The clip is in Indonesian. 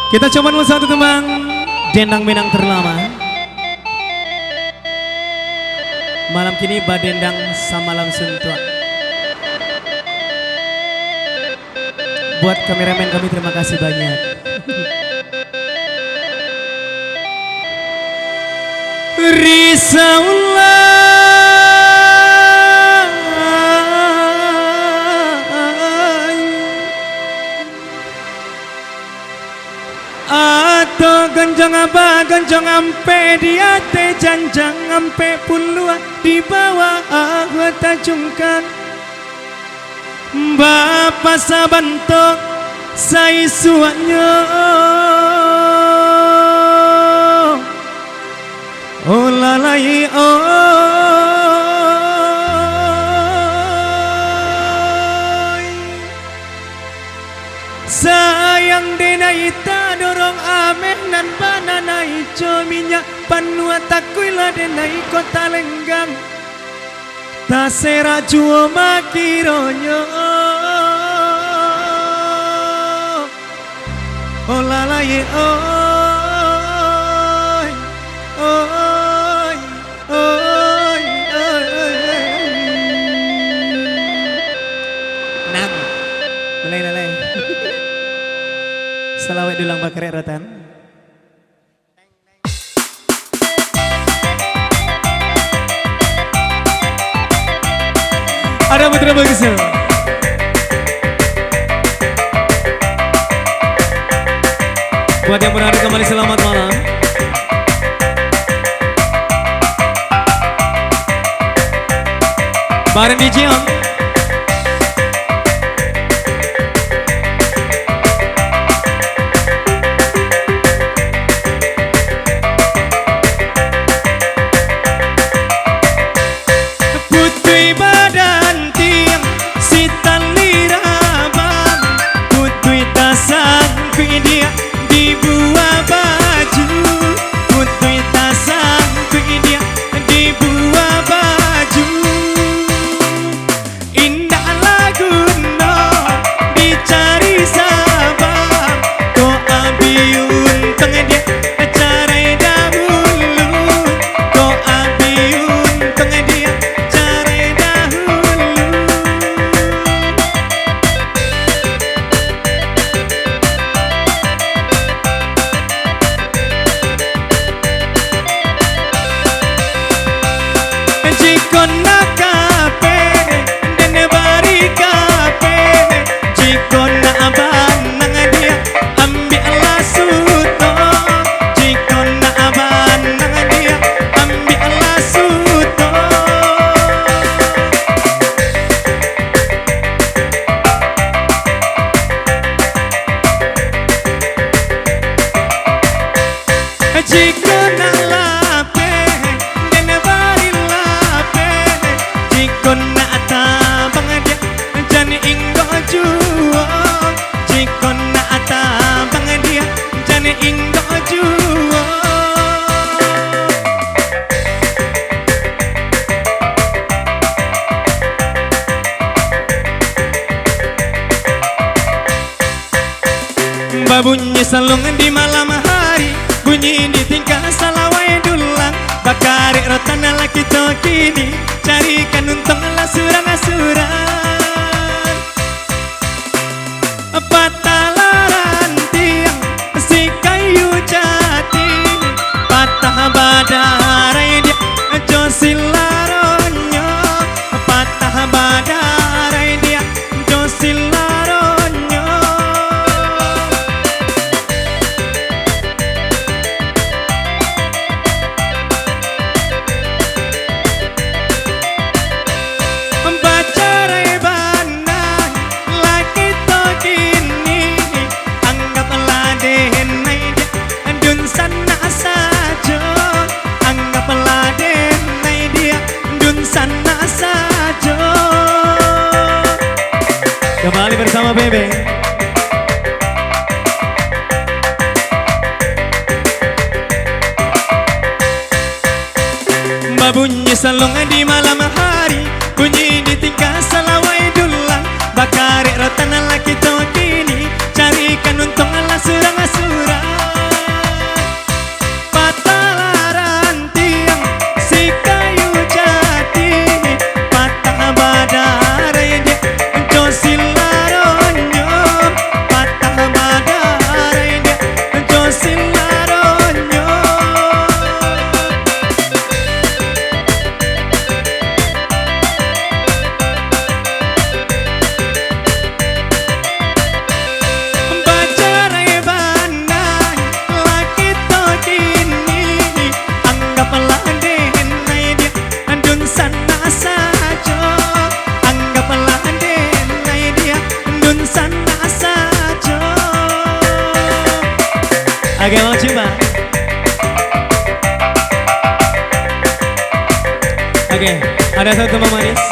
Kita coba dulu satu tembang Dendang Minang terlama. Malam kini badendang samalam suntua. Buat kameramen kami terima kasih banyak. Risaulah atau ganjang apa ganjang ampe di ate janjang ampe puluh di bawah aku tajungkan Bapak sabantok saya suanya oh lalai sayang denaita dorong ameh nan bananai cominya panua takuila denai kota lenggang tasera juo makironyo oh lalai nang mulai Salawaik Dulang Bakarek Rotan. Ada Putra Bunsu. Buat yang berada kembali selamat malam. Bareng di Jiang. Bunyi salung di malam hari, bunyi di tingkah Salawaik Dulang Bakarek Rotan laki kini carikan untung lasuran-lasuran patalaran tiang si kayu jati patah badarai dia josilaronyo patah badarai dia josilaronyo kembali bersama Bebe. Bunyi salung di malam hari, bunyi di tingkah Salawaik Dulang Bakarek Rotan laki kini carikan untung lasuran-lasuran Oke, ada satu Mama Manis.